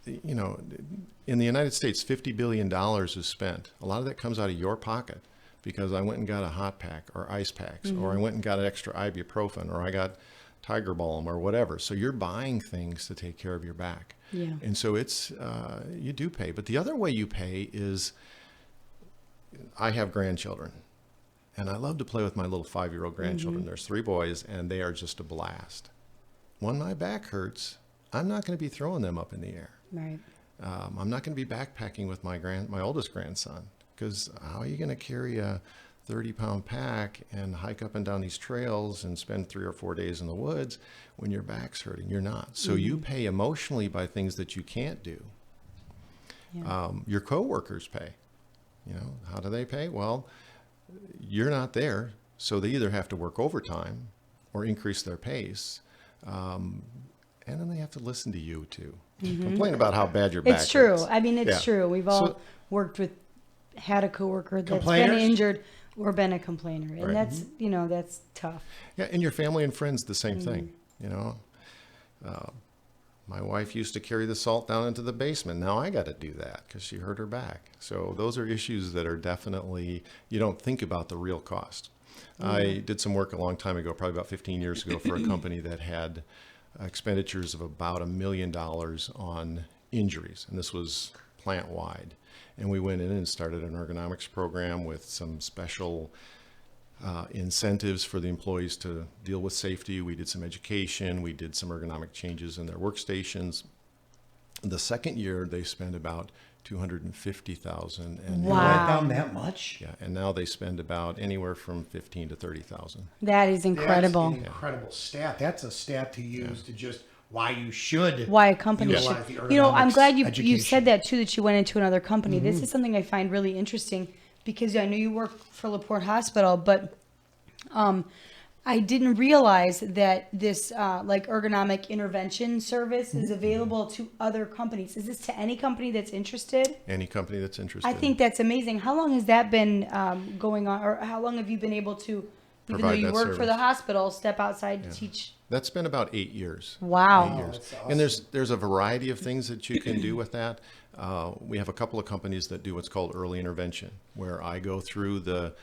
S5: in the United States, $50 billion is spent. A lot of that comes out of your pocket because I went and got a hot pack or ice packs, or I went and got an extra ibuprofen, or I got Tiger Balm or whatever. So you're buying things to take care of your back.
S4: Yeah.
S5: And so it's, you do pay. But the other way you pay is, I have grandchildren, and I love to play with my little 5-year-old grandchildren. There's 3 boys, and they are just a blast. When my back hurts, I'm not going to be throwing them up in the air.
S4: Right.
S5: I'm not going to be backpacking with my oldest grandson, because how are you going to carry a 30-pound pack and hike up and down these trails and spend 3 or 4 days in the woods when your back's hurting? You're not. So you pay emotionally by things that you can't do.
S4: Yeah.
S5: Your coworkers pay. How do they pay? Well, you're not there, so they either have to work overtime or increase their pace, and then they have to listen to you too. Complain about how bad your back
S4: It's true.
S5: hurts.
S4: I mean, it's
S5: Yeah.
S4: true. We've all
S5: So-
S4: had a coworker that's been
S3: Complainers?
S4: injured or been a complainer, and
S5: Right.
S4: that's tough.
S5: Yeah, and your family and friends, the same thing. My wife used to carry the salt down into the basement. Now I got to do that because she hurt her back. So those are issues that are definitely, you don't think about the real cost. I did some work a long time ago, probably about 15 years ago, for a company that had expenditures of about $1 million on injuries. And this was plant-wide. And we went in and started an ergonomics program with some special incentives for the employees to deal with safety. We did some education. We did some ergonomic changes in their workstations. The second year, they spent about $250,000, and
S3: It went down that much?
S5: yeah, and now they spend about anywhere from $15,000 to $30,000.
S4: That is incredible.
S3: That's an incredible stat. That's a stat to use to just why you should.
S4: Why a company
S3: utilize
S4: should.
S3: the
S4: You know, I'm
S3: ergonomics
S4: glad you
S3: education.
S4: said that too, that you went into another company. This is something I find really interesting because I know you work for LaPorte Hospital, but I didn't realize that this like ergonomic intervention service is available to other companies. Is this to any company that's interested?
S5: Any company that's interested.
S4: I think that's amazing. How long has that been going on, or how long have you been able to, even though
S5: Provide
S4: you
S5: that
S4: work for the
S5: service.
S4: hospital, step outside to teach?
S5: That's been about 8 years.
S4: Wow.
S5: 8 years.
S3: That's
S5: And there's a variety of things that you can do with that. We have a couple of companies that do what's called early intervention, where I go through the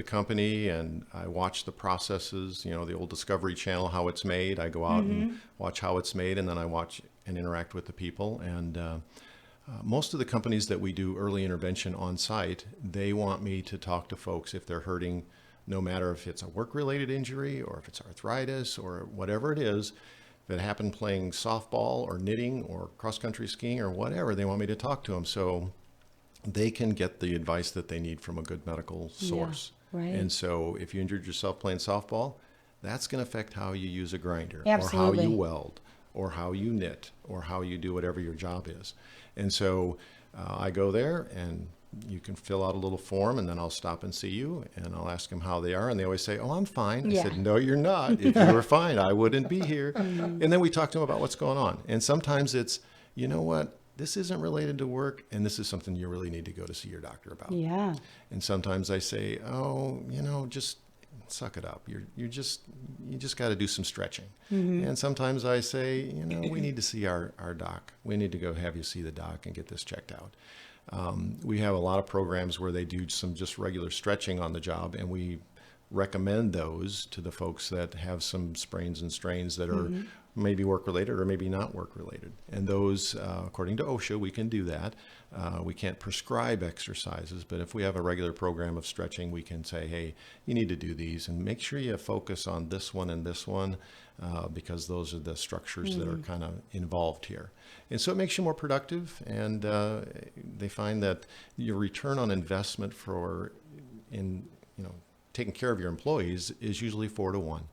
S5: company and I watch the processes, you know, the old Discovery Channel, how it's made. I go out and watch how it's made, and then I watch and interact with the people. And most of the companies that we do early intervention on site, they want me to talk to folks if they're hurting, no matter if it's a work-related injury or if it's arthritis or whatever it is that happened playing softball or knitting or cross-country skiing or whatever. They want me to talk to them so they can get the advice that they need from a good medical source.
S4: right.
S5: And so if you injured yourself playing softball, that's going to affect how you use a grinder
S4: Absolutely.
S5: or how you weld or how you knit or how you do whatever your job is. And so I go there, and you can fill out a little form, and then I'll stop and see you, and I'll ask them how they are, and they always say, "Oh, I'm fine."
S4: Yeah.
S5: I said, "No, you're not. If you were fine, I wouldn't be here." And then we talk to them about what's going on. And sometimes it's, you know what, this isn't related to work, and this is something you really need to go to see your doctor about.
S4: Yeah.
S5: And sometimes I say, "Oh, you know, just suck it up. You just got to do some stretching." And sometimes I say, "You know, we need to see our doc. We need to go have you see the doc and get this checked out." We have a lot of programs where they do some just regular stretching on the job, and we recommend those to the folks that have some sprains and strains that are maybe work-related or maybe not work-related. And those, according to OSHA, we can do that. We can't prescribe exercises, but if we have a regular program of stretching, we can say, "Hey, you need to do these, and make sure you focus on this one and this one, because those are the structures that are kind of involved here." And so it makes you more productive, and they find that your return on investment taking care of your employees is usually 4 to 1.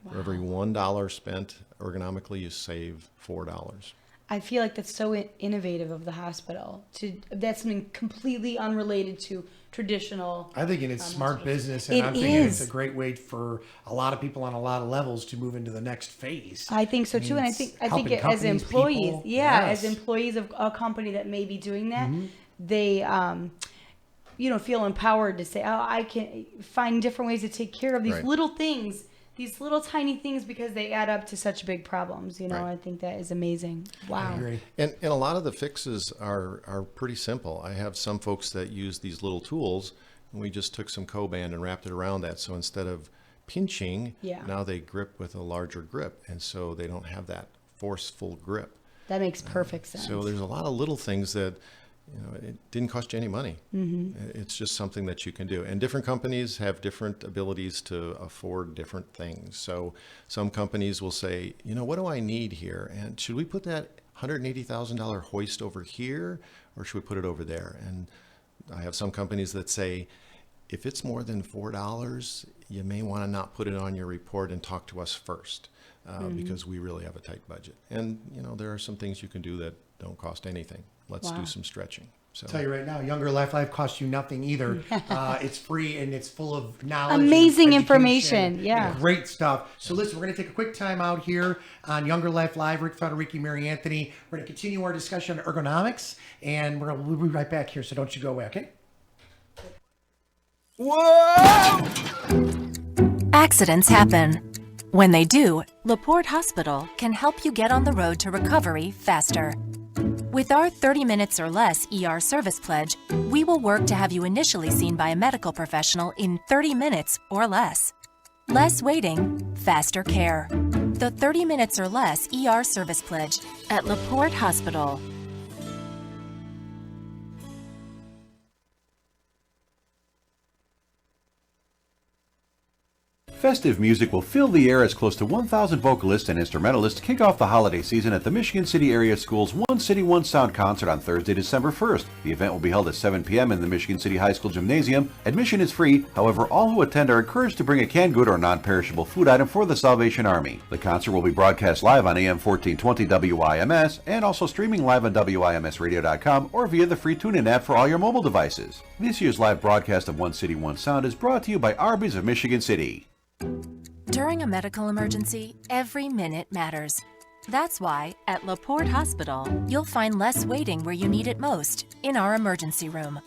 S5: For every $1 spent ergonomically, you save $4.
S4: I feel like that's so innovative of the hospital. That's something completely unrelated to traditional.
S3: I think it's smart business, and
S4: It
S3: I'm thinking
S4: is.
S3: it's a great way for a lot of people on a lot of levels to move into the next phase.
S4: I think so too, and I
S3: it's
S4: think
S3: helping
S4: as
S3: companies,
S4: employees,
S3: people.
S4: as
S3: Yes.
S4: employees of a company that may be doing that, they feel empowered to say, "Oh, I can find different ways to take care of these
S5: Right.
S4: little things, these little tiny things, because they add up to such big problems."
S5: Right.
S4: I think that is amazing. Wow.
S3: I agree.
S5: And a lot of the fixes are pretty simple. I have some folks that use these little tools, and we just took some Coban and wrapped it around that. So instead of pinching,
S4: Yeah.
S5: now they grip with a larger grip, and so they don't have that forceful grip.
S4: That makes perfect sense.
S5: So there's a lot of little things that, it didn't cost you any money. It's just something that you can do. And different companies have different abilities to afford different things. So some companies will say, "What do I need here? And should we put that $180,000 hoist over here, or should we put it over there?" And I have some companies that say, "If it's more than $4, you may want to not put it on your report and talk to us first, because we really have a tight budget." And, there are some things you can do that don't cost anything. Let's
S4: Wow.
S5: do some stretching. So
S3: Tell you right now, Younger Life costs you nothing either. It's free, and it's full of knowledge, and
S4: Amazing
S3: education,
S4: information, yeah.
S3: and great stuff. So listen, we're going to take a quick time out here on Younger Life Live. Rick Federighi, Mary Anthony. We're going to continue our discussion on ergonomics, and we'll be right back here. So don't you go away, okay?
S1: Whoa!
S2: Accidents happen. When they do, LaPorte Hospital can help you get on the road to recovery faster. With our 30 minutes or less ER service pledge, we will work to have you initially seen by a medical professional in 30 minutes or less. Less waiting, faster care. The 30 minutes or less ER service pledge at LaPorte Hospital.
S6: Festive music will fill the air as close to 1,000 vocalists and instrumentalists kick off the holiday season at the Michigan City Area Schools One City, One Sound concert on Thursday, December 1st. The event will be held at 7 p.m. in the Michigan City High School Gymnasium. Admission is free. However, all who attend are encouraged to bring a canned good or non-perishable food item for the Salvation Army. The concert will be broadcast live on AM 1420 WIMS and also streaming live on WIMSradio.com or via the free TuneIn app for all your mobile devices. This year's live broadcast of One City, One Sound is brought to you by Arby's of Michigan City.
S2: During a medical emergency, every minute matters. That's why, at LaPorte Hospital, you'll find less waiting where you need it most, in our emergency room.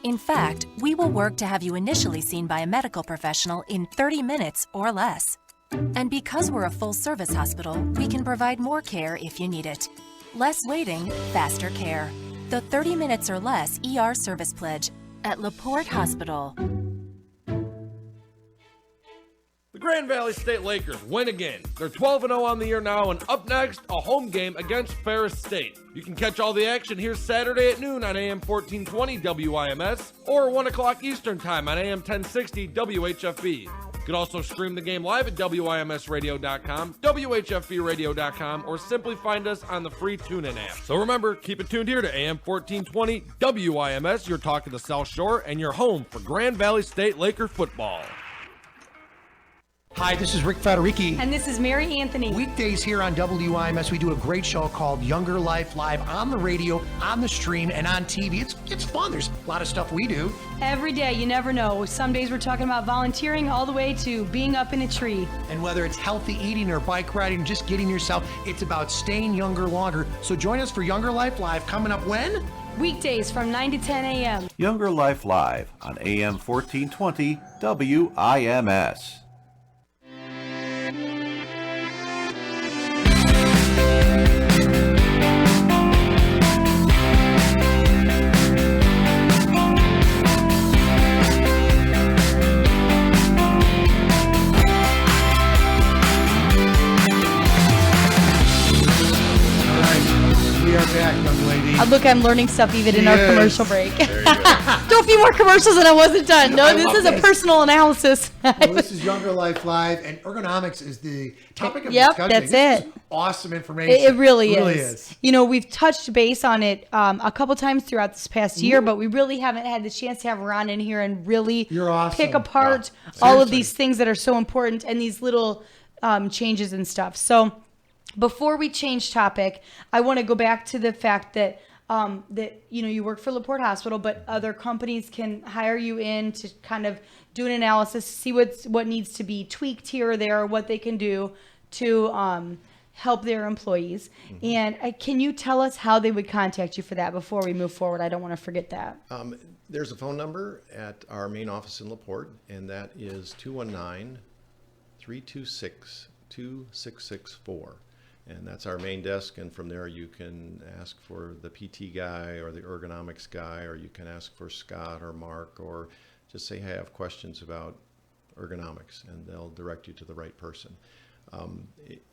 S2: In fact, we will work to have you initially seen by a medical professional in 30 minutes or less. And because we're a full-service hospital, we can provide more care if you need it. Less waiting, faster care. The 30 minutes or less ER service pledge at LaPorte Hospital.
S7: The Grand Valley State Lakers win again. They're 12-0 on the year now, and up next, a home game against Ferris State. You can catch all the action here Saturday at noon on AM 1420 WIMS or 1 o'clock Eastern Time on AM 1060 WHFB. You can also stream the game live at WIMSradio.com, WHFBradio.com, or simply find us on the free TuneIn app. So remember, keep it tuned here to AM 1420 WIMS, your talk of the South Shore, and your home for Grand Valley State Laker football.
S3: Hi, this is Rick Federici.
S4: And this is Mary Anthony.
S3: Weekdays here on WIMS, we do a great show called Younger Life Live on the radio, on the stream, and on TV. It's fun. There's a lot of stuff we do.
S4: Every day, you never know. Some days we're talking about volunteering all the way to being up in a tree.
S3: And whether it's healthy eating or bike riding, just getting yourself, it's about staying younger longer. So join us for Younger Life Live coming up when?
S4: Weekdays from 9 to 10 a.m.
S6: Younger Life Live on AM 1420 WIMS.
S4: Look, I'm learning stuff even in our commercial break.
S5: There you go.
S4: Do a few more commercials and I wasn't done. No, this is a personal analysis.
S3: Well, this is Younger Life Live, and ergonomics is the topic of discussion.
S4: That's
S3: this
S4: it.
S3: Is awesome information.
S4: It really is. You know, we've touched base on it a couple times throughout this past year, but we really haven't had the chance to have Ron in here and really pick apart all of these things that are so important and these little changes and stuff. So before we change topic, I want to go back to the fact that you work for LaPorte Hospital, but other companies can hire you in to kind of do an analysis, see what needs to be tweaked here or there, or what they can do to help their employees. Mm-hmm. And can you tell us how they would contact you for that before we move forward? I don't want to forget that.
S5: There's a phone number at our main office in LaPorte, and that is 219-326-2664. And that's our main desk, and from there you can ask for the PT guy or the ergonomics guy, or you can ask for Scott or Mark, or just say, hey, I have questions about ergonomics, and they'll direct you to the right person.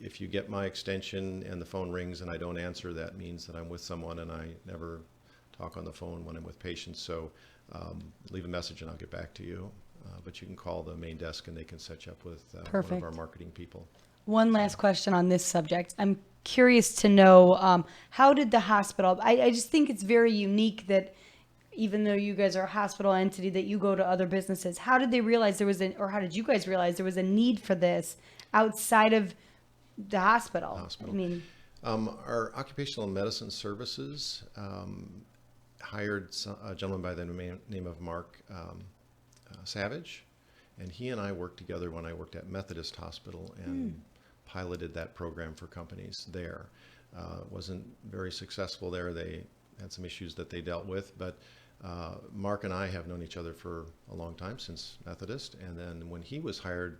S5: If you get my extension and the phone rings and I don't answer, that means that I'm with someone, and I never talk on the phone when I'm with patients. So leave a message and I'll get back to you. But you can call the main desk and they can set you up with one of our marketing people.
S4: One last question on this subject. I'm curious to know, how did the hospital, I just think it's very unique that even though you guys are a hospital entity, that you go to other businesses. How did they realize how did you guys realize there was a need for this outside of the hospital? I mean,
S5: our occupational medicine services hired a gentleman by the name of Mark Savage, and he and I worked together when I worked at Methodist Hospital and piloted that program for companies there. It wasn't very successful there. They had some issues that they dealt with, but Mark and I have known each other for a long time, since Methodist, and then when he was hired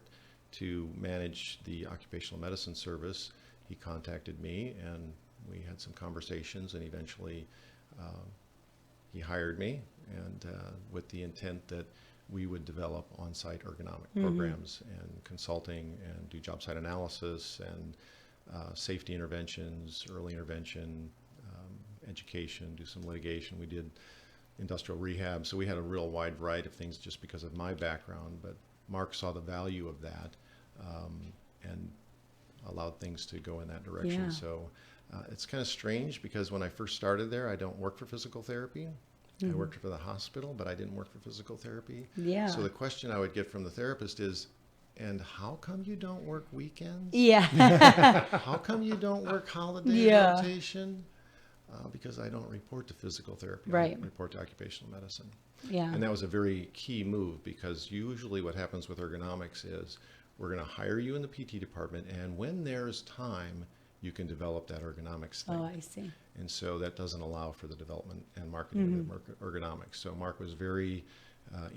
S5: to manage the occupational medicine service, he contacted me and we had some conversations, and eventually he hired me, and with the intent that we would develop on-site ergonomic programs and consulting and do job site analysis and safety interventions, early intervention, education, do some litigation. We did industrial rehab. So we had a real wide variety of things just because of my background, but Mark saw the value of that and allowed things to go in that direction.
S4: Yeah.
S5: So it's kind of strange because when I first started there, I don't work for physical therapy. I worked for the hospital, but I didn't work for physical therapy.
S4: Yeah.
S5: So the question I would get from the therapist is, and how come you don't work weekends?
S4: Yeah.
S5: How come you don't work holiday
S4: Yeah.
S5: rotation? Because I don't report to physical therapy.
S4: Right.
S5: I report to occupational medicine.
S4: Yeah.
S5: And that was a very key move because usually what happens with ergonomics is we're going to hire you in the PT department, and when there's time, you can develop that ergonomics thing.
S4: Oh, I see.
S5: And so that doesn't allow for the development and marketing of ergonomics. So Mark was very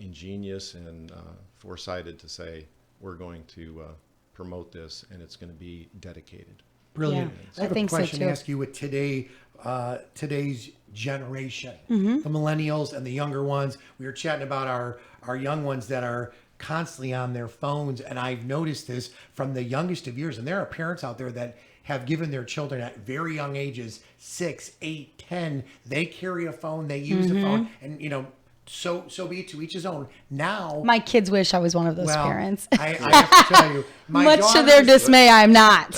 S5: ingenious and foresighted to say, we're going to promote this, and it's going to be dedicated.
S3: Brilliant.
S4: Yeah,
S3: I have
S4: I think
S3: a
S4: so,
S3: question
S4: too.
S3: to ask you with today's generation, the millennials and the younger ones. We were chatting about our young ones that are constantly on their phones, and I've noticed this from the youngest of years. And there are parents out there that have given their children at very young ages, 6, 8, 10. They carry a phone, they use a phone, and so be it, to each his own. Now,
S4: My kids wish I was one of those parents.
S3: I have to tell you, my
S4: Much to their
S3: daughters-
S4: dismay, I'm not.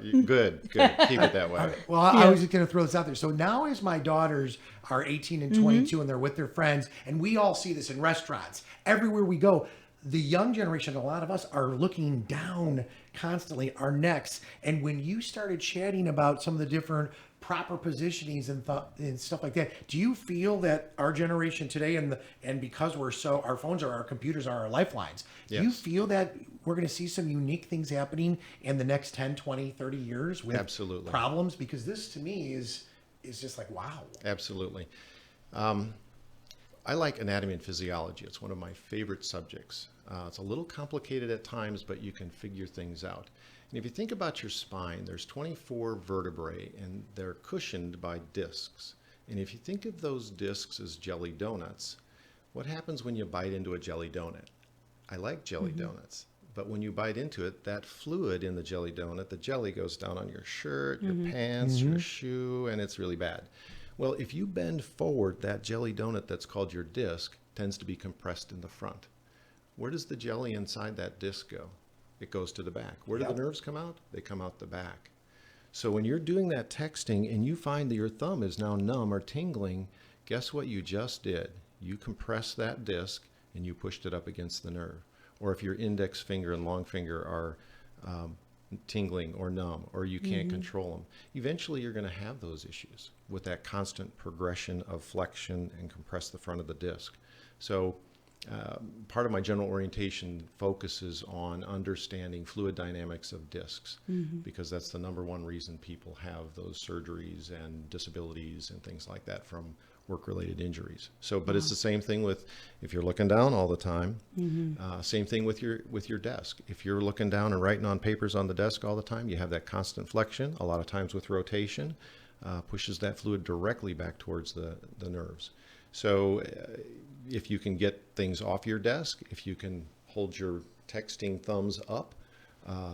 S5: Good. Keep it that way.
S3: Well, I was just going to throw this out there. So now as my daughters are 18 and 22 and they're with their friends, and we all see this in restaurants, everywhere we go, the young generation, a lot of us are looking down constantly, our necks. And when you started chatting about some of the different proper positionings and stuff like that, do you feel that our generation today and because our phones are our computers are our lifelines, do you
S5: Yes.
S3: feel that we're going to see some unique things happening in the next 10, 20, 30 years with
S5: Absolutely.
S3: problems? Because this to me is just like, wow.
S5: Absolutely. I like anatomy and physiology. It's one of my favorite subjects. It's a little complicated at times, but you can figure things out. And if you think about your spine, there's 24 vertebrae, and they're cushioned by discs. And if you think of those discs as jelly donuts, what happens when you bite into a jelly donut? I like jelly donuts, but when you bite into it, that fluid in the jelly donut, the jelly goes down on your shirt, your pants, your shoe, and it's really bad. Well, if you bend forward, that jelly donut that's called your disc tends to be compressed in the front. Where does the jelly inside that disc go? It goes to the back. Where do the nerves come out? They come out the back. So when you're doing that texting and you find that your thumb is now numb or tingling, guess what you just did? You compressed that disc and you pushed it up against the nerve. Or if your index finger and long finger are tingling or numb, or you can't control them, eventually you're going to have those issues with that constant progression of flexion and compress the front of the disc. So part of my general orientation focuses on understanding fluid dynamics of discs, because that's the number one reason people have those surgeries and disabilities and things like that from work-related injuries. So, but it's the same thing with if you're looking down all the time. Same thing with your desk. If you're looking down and writing on papers on the desk all the time, you have that constant flexion. A lot of times with rotation, pushes that fluid directly back towards the nerves. So if you can get things off your desk, if you can hold your texting thumbs up,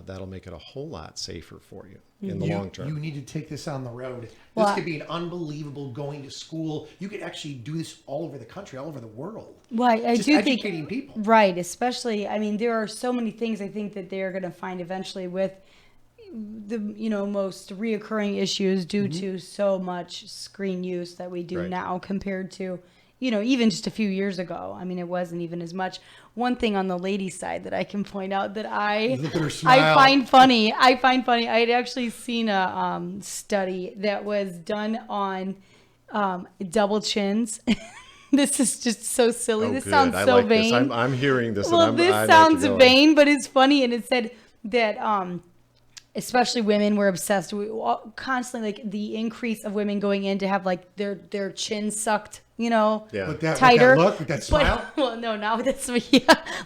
S5: that'll make it a whole lot safer for you in the long term.
S3: You need to take this on the road.
S4: Well,
S3: This could be an unbelievable going to school. You could actually do this all over the country, all over the world.
S4: Well, I
S3: Just
S4: do
S3: educating
S4: think,
S3: people.
S4: right? Especially, I mean, there are so many things I think that they're going to find eventually with the most reoccurring issues due to so much screen use that we do
S5: Right.
S4: now compared to even just a few years ago. I mean, it wasn't even as much. One thing on the ladies' side that I can point out that I
S3: Look at her smile.
S4: I find funny. I had actually seen a study that was done on double chins. This is just so silly.
S5: Oh,
S4: this
S5: good.
S4: sounds
S5: I
S4: so
S5: like
S4: vain.
S5: this. I'm hearing this.
S4: Well,
S5: and I know
S4: this
S5: where
S4: sounds
S5: you're going.
S4: vain, but it's funny. And it said that especially women were obsessed with constantly, like, the increase of women going in to have like their chin sucked,
S5: Yeah.
S3: With that,
S4: tighter.
S3: with that look, with that smile.
S4: But, well, no, now that's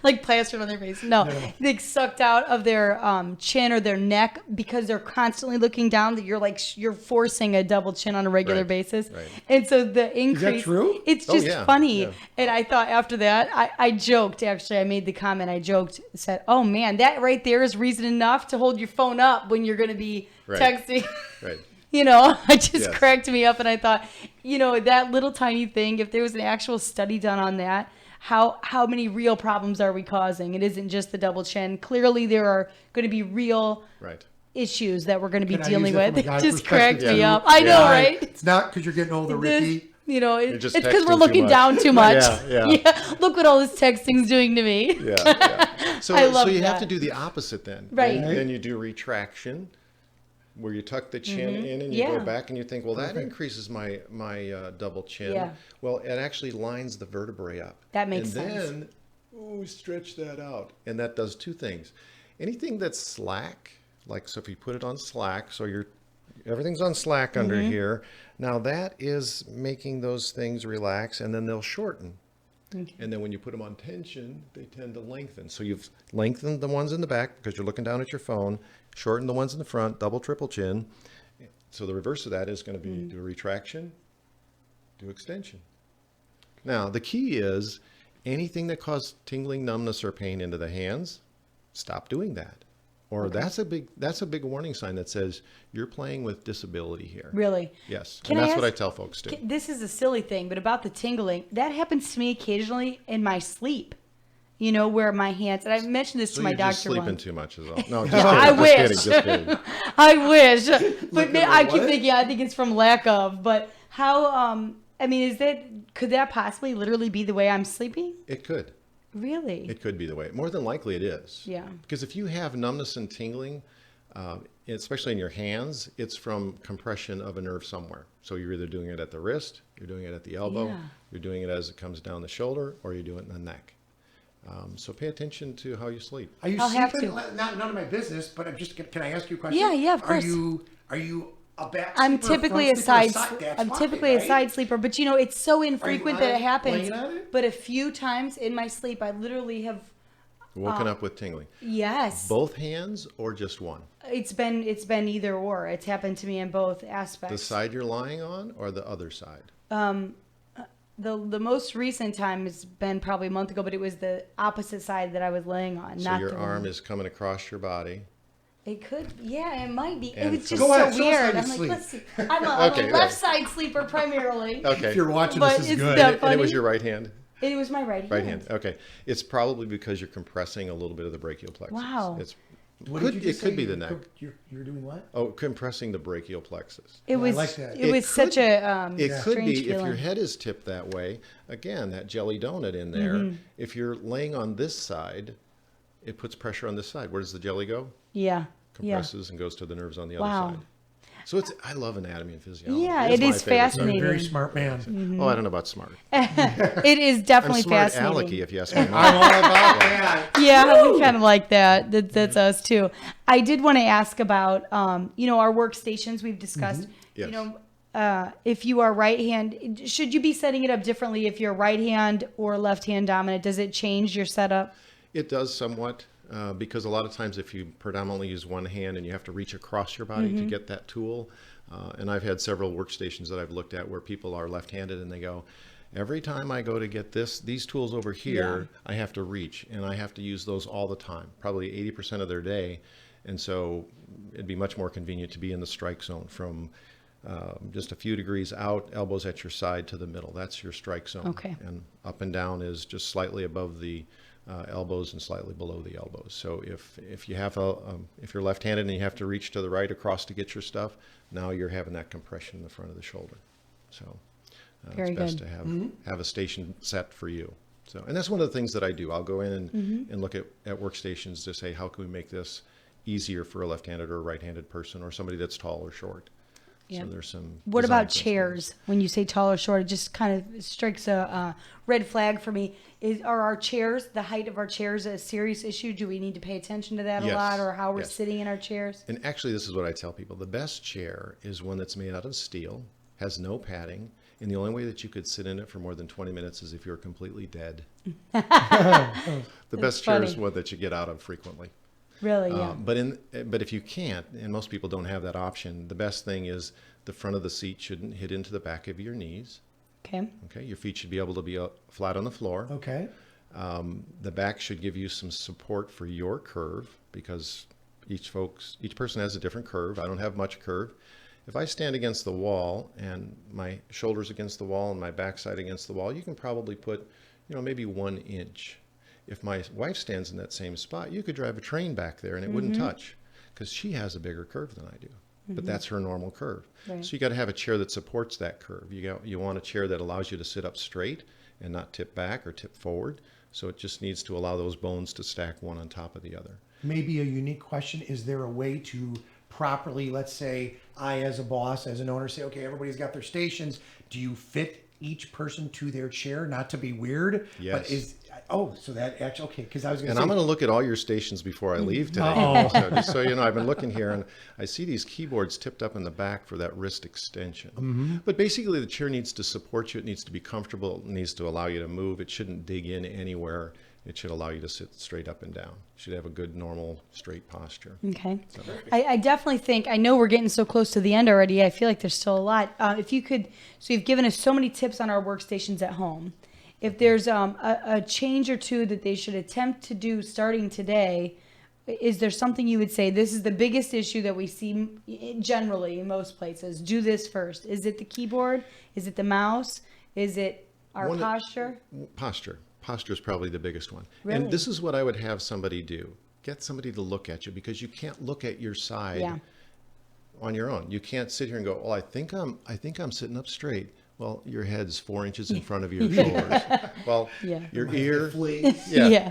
S4: like plastered on their face. No, like sucked out of their chin or their neck because they're constantly looking down. That you're like you're forcing a double chin on a regular
S5: Right,
S4: basis.
S5: right.
S4: And so the increase.
S3: true?
S4: It's
S5: Oh,
S4: just
S5: yeah,
S4: funny.
S5: yeah.
S4: And I thought after that, I joked. Actually, I made the comment. I joked, said, "Oh man, that right there is reason enough to hold your phone up when you're going to be
S5: Right.
S4: texting."
S5: Right.
S4: It just
S5: Yes.
S4: cracked me up. And I thought, that little tiny thing, if there was an actual study done on that, how many real problems are we causing? It isn't just the double chin. Clearly, there are going to be real
S5: Right.
S4: issues that we're going to be
S3: Can I
S4: dealing
S3: use it
S4: with.
S3: from a
S4: It
S3: guy's
S4: just cracked
S3: perspective
S4: me
S3: too?
S4: up. I know,
S5: Yeah.
S4: right?
S3: It's not because you're getting older, Ricky.
S4: You know,
S5: just
S4: it's because
S5: texting
S4: we're
S5: too
S4: looking
S5: much.
S4: down too much.
S5: Yeah.
S4: Look what all this texting's doing to me.
S5: Yeah. So,
S4: I love
S5: so you have
S4: that.
S5: to do the opposite then.
S4: Right.
S5: Then you do retraction, where you tuck the chin in and you
S4: Yeah.
S5: go back and you think, well, that increases my double chin.
S4: Yeah.
S5: Well, it actually lines the vertebrae up.
S4: That makes
S5: and
S4: sense.
S5: then, stretch that out. And that does two things. Anything that's slack, like so if you put it on slack, so everything's on slack under here. Now that is making those things relax, and then they'll shorten.
S4: Okay.
S5: And then when you put them on tension, they tend to lengthen. So you've lengthened the ones in the back because you're looking down at your phone, shortened the ones in the front, double, triple chin. So the reverse of that is going to be do retraction, do extension. Now, the key is anything that causes tingling, numbness, or pain into the hands, stop doing that. Or that's a big warning sign that says you're playing with disability here.
S4: Really?
S5: Yes.
S4: Can
S5: and
S4: I
S5: that's what I
S4: ask-
S5: tell folks too.
S4: This is a silly thing, but about the tingling, that happens to me occasionally in my sleep. You know, where my hands, and I've mentioned this
S5: So
S4: to my
S5: you're
S4: doctor
S5: just sleeping
S4: once.
S5: too much is all. No, just
S4: I
S5: kidding,
S4: wish.
S5: Just kidding.
S4: I wish, but I keep
S3: what?
S4: thinking I think it's from lack of. But how? I mean, could that possibly literally be the way I'm sleeping?
S5: It could.
S4: Really?
S5: It could be the way. More than likely it is.
S4: Yeah.
S5: Because if you have numbness and tingling, especially in your hands, it's from compression of a nerve somewhere. So you're either doing it at the wrist, you're doing it at the elbow,
S4: Yeah.
S5: you're doing it as it comes down the shoulder, or you're doing it in the neck. So pay attention to how you sleep.
S3: Are you
S4: I'll have
S3: sleeping?
S4: to.
S3: None of my business, but can I ask you a question?
S4: Yeah, of course.
S3: Are you a back
S4: I'm
S3: sleeper,
S4: typically a
S3: front
S4: side.
S3: sleeper, that's
S4: I'm
S3: why,
S4: typically a
S3: right?
S4: side sleeper, but you know it's so infrequent that it happens.
S3: laying on it?
S4: But a few times in my sleep, I literally have.
S5: Woken up with tingling.
S4: Yes.
S5: Both hands or just one?
S4: It's been either or. It's happened to me in both aspects.
S5: The side you're lying on or the other side?
S4: The most recent time has been probably a month ago, but it was the opposite side that I was laying on.
S5: So
S4: not
S5: your
S4: the
S5: arm
S4: one.
S5: is coming across your body.
S4: It could, yeah, it might be.
S5: And
S4: It was just
S3: Go ahead,
S4: so
S3: show us how
S4: weird.
S3: you
S4: I'm like,
S3: sleep.
S4: let's see. I'm
S5: Okay,
S4: a left side sleeper primarily.
S5: Okay.
S3: If you're watching,
S4: But
S3: this is
S4: it's
S3: good.
S4: that
S5: And it
S4: funny.
S5: was your right hand?
S4: It was my right hand.
S5: Right hand. Okay. It's probably because you're compressing a little bit of the brachial plexus.
S4: Wow.
S5: It's
S3: What
S5: could,
S3: did you
S5: it
S3: just
S5: could
S3: say?
S5: be the neck.
S3: You're doing what?
S5: Oh, compressing the brachial plexus.
S4: It was.
S3: like that.
S4: It was such a
S5: It could
S4: strange
S5: be if
S4: feeling.
S5: your head is tipped that way. Again, that jelly donut in there.
S4: Mm-hmm.
S5: If you're laying on this side, it puts pressure on this side. Where does the jelly go?
S4: Yeah.
S5: Compresses and goes to the nerves on the
S4: Wow.
S5: other side. So I love anatomy and physiology.
S4: Yeah,
S5: It's
S4: it
S5: my
S4: is
S5: favorite
S4: fascinating.
S3: You're a
S5: subject.
S3: very smart man.
S5: Oh, I don't know about smart.
S4: It is definitely
S5: I'm smart
S4: fascinating.
S5: alecky, if you ask me.
S3: I'm all about that.
S4: Yeah, we kind of like that. That's us too. I did want to ask about, our workstations we've discussed.
S5: Yes.
S4: If you are right hand, should you be setting it up differently if you're right hand or left hand dominant? Does it change your setup?
S5: It does somewhat, because a lot of times if you predominantly use one hand and you have to reach across your body to get that tool, and I've had several workstations that I've looked at where people are left-handed and they go, every time I go to get these tools over here, I have to reach, and I have to use those all the time, probably 80% of their day. And so it'd be much more convenient to be in the strike zone from just a few degrees out, elbows at your side to the middle. That's your strike zone.
S4: Okay.
S5: And up and down is just slightly above the elbows and slightly below the elbows. So if you have if you're left-handed and you have to reach to the right across to get your stuff, now you're having that compression in the front of the shoulder. So
S4: Very
S5: it's best
S4: good.
S5: to have a station set for you. So, and that's one of the things that I do. I'll go in and look at workstations to say, how can we make this easier for a left-handed or a right-handed person or somebody that's tall or short.
S4: Yeah.
S5: So there's some.
S4: What
S5: design
S4: about
S5: principles.
S4: chairs? When you say tall or short, it just kind of strikes a red flag for me. Are our chairs, the height of our chairs, a serious issue? Do we need to pay attention to that a
S5: Yes.
S4: lot, or how we're
S5: Yes.
S4: sitting in our chairs?
S5: And actually, this is what I tell people. The best chair is one that's made out of steel, has no padding, and the only way that you could sit in it for more than 20 minutes is if you're completely dead. The best chair is
S4: funny.
S5: one that you get out of frequently.
S4: Really? Yeah.
S5: But if you can't, and most people don't have that option, the best thing is the front of the seat shouldn't hit into the back of your knees.
S4: Okay.
S5: Okay, your feet should be able to be flat on the floor.
S3: Okay.
S5: The back should give you some support for your curve because each person has a different curve. I don't have much curve. If I stand against the wall and my shoulder's against the wall and my backside against the wall, you can probably put, maybe 1 inch. If my wife stands in that same spot, you could drive a train back there and it wouldn't touch, because she has a bigger curve than I do. But that's her normal curve.
S4: Right.
S5: So you got to have a chair that supports that curve. You want a chair that allows you to sit up straight and not tip back or tip forward. So it just needs to allow those bones to stack one on top of the other.
S3: Maybe a unique question. Is there a way to properly, let's say I as a boss, as an owner, say, okay, everybody's got their stations. Do you fit each person to their chair? Not to be weird.
S5: Yes.
S3: But so that actually, okay, because I was going to say.
S5: And I'm going to look at all your stations before I leave today.
S3: Uh-oh.
S5: So just so you know, I've been looking here and I see these keyboards tipped up in the back for that wrist extension. But basically the chair needs to support you. It needs to be comfortable. It needs to allow you to move. It shouldn't dig in anywhere. It should allow you to sit straight up and down. You should have a good, normal, straight posture.
S4: Okay. I definitely think, I know we're getting so close to the end already. I feel like there's still a lot. If you could, so you've given us so many tips on our workstations at home. If there's a change or two that they should attempt to do starting today, is there something you would say, this is the biggest issue that we see generally in most places? Do this first. Is it the keyboard? Is it the mouse? Is it our posture?
S5: Posture. Posture is probably the biggest one.
S4: Really?
S5: And this is what I would have somebody do. Get somebody to look at you, because you can't look at your side on your own. You can't sit here and go, well, I think I'm sitting up straight. Well, your head's 4 inches in front of your shoulders. Well, your ear,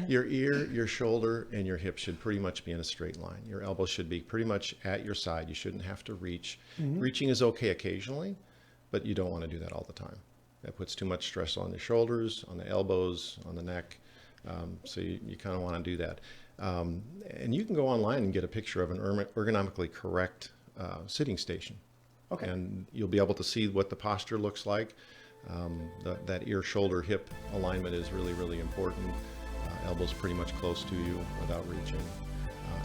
S5: your ear, your shoulder, and your hip should pretty much be in a straight line. Your elbows should be pretty much at your side. You shouldn't have to reach. Reaching is okay occasionally, but you don't want to do that all the time. That puts too much stress on the shoulders, on the elbows, on the neck. So you kind of want to do that. And you can go online and get a picture of an ergonomically correct sitting station. Okay. And you'll be able to see what the posture looks like. That ear, shoulder, hip alignment is really, really important. Elbows pretty much close to you without reaching.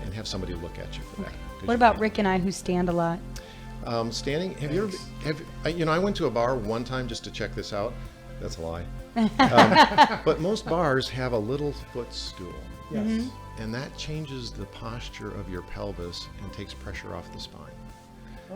S5: And have somebody look at you for that.
S4: What about Rick and I who stand a lot?
S5: Standing, I went to a bar one time just to check this out. That's a lie. But most bars have a little footstool.
S3: Yes.
S5: And that changes the posture of your pelvis and takes pressure off the spine.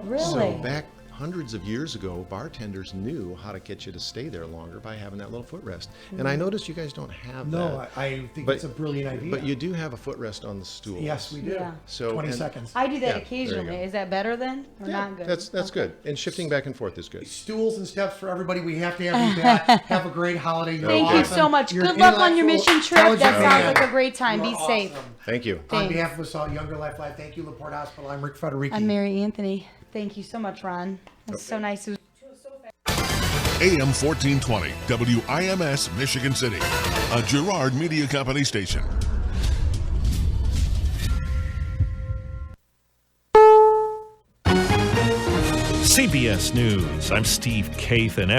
S4: Really?
S5: So back hundreds of years ago, bartenders knew how to get you to stay there longer by having that little footrest. And I noticed you guys don't have that.
S3: No, I think it's a brilliant idea.
S5: But you do have a footrest on the stool.
S3: Yes, we do.
S4: Yeah.
S5: So
S3: 20 seconds.
S4: I do that
S5: Yeah, there you
S4: occasionally.
S5: go.
S4: Is that better then or not good?
S5: That's good. And shifting back and forth is good.
S3: Stools and steps for everybody. We have to have you back. Have a great holiday. You're
S4: Thank you
S3: awesome.
S4: so much.
S3: You're
S4: Good luck on your
S3: intellectual,
S4: mission trip. That
S3: intelligent
S4: sounds
S3: man.
S4: like a great time.
S3: You're
S4: Be safe.
S3: awesome.
S5: Thank you.
S3: On
S4: Thanks.
S3: behalf of us all, Younger Life Live, thank you, LaPorte Hospital. I'm Rick Federici.
S4: I'm Mary Anthony. Thank you so much, Ron. That's so nice. It was
S8: AM 1420, WIMS, Michigan City, a Girard Media Company station.
S1: CBS News. I'm Steve Kathan.